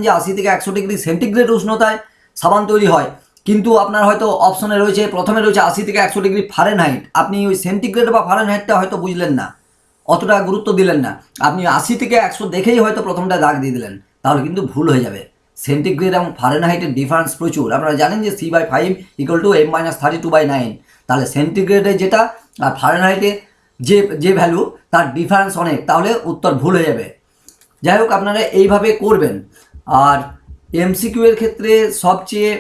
যে 80 থেকে 100 degree centigrade উষ্ণতায় সাবান তৈরি হয়, কিন্তু আপনার হয়তো অপশনে রয়েছে, প্রথমে রয়েছে 80 থেকে 100 ডিগ্রি ফারেনহাইট। আপনি ওই সেন্টিগ্রেড বা ফারেনহাইটটা হয়তো বুঝলেন না, অতটা গুরুত্ব দিলেন না, আপনি 80 থেকে 100 দেখেই হয়তো প্রথমটা দাগ দিয়ে দিলেন, তাহলে কিন্তু ভুল হয়ে যাবে। সেন্টিগ্রেড এবং ফারেনহাইটের ডিফারেন্স প্রচুর। আপনারা জানেন যে C/5 = M-32/9, তাহলে সেন্টিগ্রেডে যেটা আর ফারেনহাইটে যে ভ্যালু তার ডিফারেন্স অনেক, তাহলে উত্তর ভুল হয়ে যাবে। যাই হোক, আপনারা এইভাবে করবেন। আর MCQ এর ক্ষেত্রে সবচেয়ে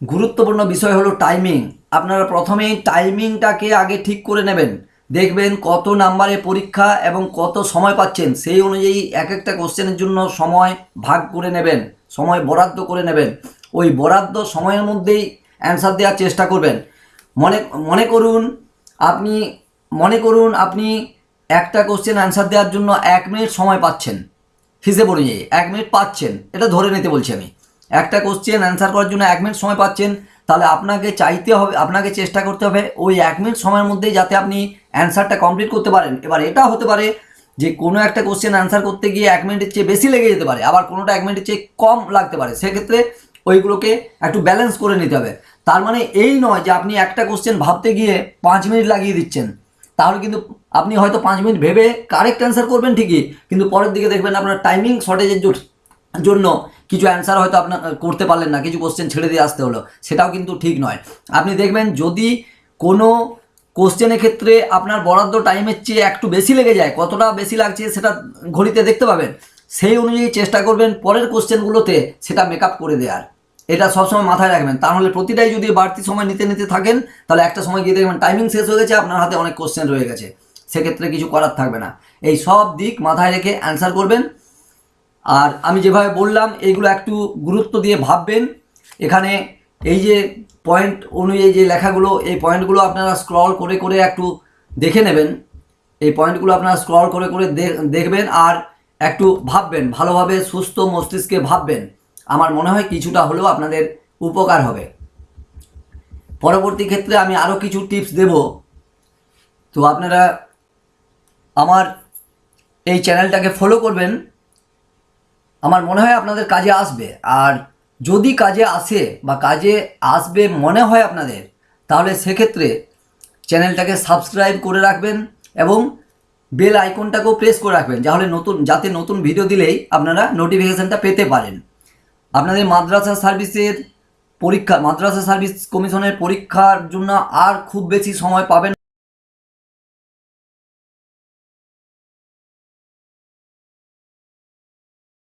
গুরুত্বপূর্ণ বিষয় হলো টাইমিং। আপনারা প্রথমেই টাইমিংটাকে আগে ঠিক করে নেবেন, দেখবেন কত নাম্বারে পরীক্ষা এবং কত সময় পাচ্ছেন, সেই অনুযায়ী এক একটা কোশ্চেনের জন্য সময় ভাগ করে নেবেন, সময় বরাদ্দ করে নেবেন। ওই বরাদ্দ সময়ের মধ্যেই অ্যান্সার দেওয়ার চেষ্টা করবেন। মনে করুন আপনি একটা কোশ্চেন অ্যান্সার দেওয়ার জন্য 1 মিনিট সময় পাচ্ছেন, হিসেব অনুযায়ী 1 মিনিট পাচ্ছেন, এটা ধরে নিতে বলছি আমি। একটা কোশ্চেন অ্যান্সার করার জন্য 1 মিনিট সময় পাচ্ছেন, তাহলে আপনাকে চেষ্টা করতে হবে ওই 1 মিনিট সময়ের মধ্যেই যাতে আপনি অ্যান্সারটা কমপ্লিট করতে পারেন। এবার এটা হতে পারে যে কোনো একটা কোশ্চেন অ্যান্সার করতে গিয়ে 1 মিনিটের চেয়ে বেশি লেগে যেতে পারে, আবার কোনোটা 1 মিনিটের চেয়ে কম লাগতে পারে। সেক্ষেত্রে ওইগুলোকে একটু ব্যালেন্স করে নিতে হবে। তার মানে এই নয় যে আপনি একটা কোশ্চেন ভাবতে গিয়ে 5 মিনিট লাগিয়ে দিচ্ছেন, তাহলে কিন্তু আপনি হয়তো 5 মিনিট ভেবে কারেক্ট অ্যান্সার করবেন ঠিকই, কিন্তু পরের দিকে দেখবেন আপনার টাইমিং শর্টেজের জন্য কিছু অ্যান্সার হয়তো আপনার করতে পারলেন না, কিছু কোশ্চেন ছেড়ে দিয়ে আসতে হলো, সেটাও কিন্তু ঠিক নয়। আপনি দেখবেন যদি কোনো কোশ্চেনের ক্ষেত্রে আপনার বরাদ্দ টাইমের চেয়ে একটু বেশি লেগে যায়, কতটা বেশি লাগছে সেটা ঘড়িতে দেখতে পাবেন, সেই অনুযায়ী চেষ্টা করবেন পরের কোশ্চেনগুলোতে সেটা মেকআপ করে দেওয়ার। এটা সবসময় মাথায় রাখবেন। তাহলে প্রতিটাই যদি বাড়তি সময় নিতে থাকেন, তাহলে একটা সময় গিয়ে দেখবেন টাইমিং শেষ হয়ে গেছে, আপনার হাতে অনেক কোশ্চেন রয়ে গেছে, সেক্ষেত্রে কিছু করার থাকবে না। এই সব দিক মাথায় রেখে অ্যান্সার করবেন। আর আমি যেভাবে বললাম এইগুলো একটু গুরুত্ব দিয়ে ভাববেন। এখানে এই যে পয়েন্ট অনুযায়ী যে লেখাগুলো, এই পয়েন্টগুলো আপনারা স্ক্রল করে করে একটু দেখে নেবেন। এই পয়েন্টগুলো আপনারা স্ক্রল করে করে দেখবেন আর একটু ভাববেন, ভালোভাবে সুস্থ মস্তিষ্কে ভাববেন। আমার মনে হয় কিছুটা হলেও আপনাদের উপকার হবে। পরবর্তী ক্ষেত্রে আমি আরও কিছু টিপস দেব, তো আপনারা আমার এই চ্যানেলটাকে ফলো করবেন। আমার মনে হয় আপনাদের কাজে আসবে। আর যদি কাজে আসে বা কাজে আসবে মনে হয় আপনাদের, তাহলে সেক্ষেত্রে চ্যানেলটাকে সাবস্ক্রাইব করে রাখবেন এবং বেল আইকনটাকেও প্রেস করে রাখবেন, যাতে নতুন ভিডিও দিলেই আপনারা নোটিফিকেশানটা পেতে পারেন। আপনাদের মাদ্রাসা সার্ভিস কমিশনের পরীক্ষার জন্য আর খুব বেশি সময় পাবেন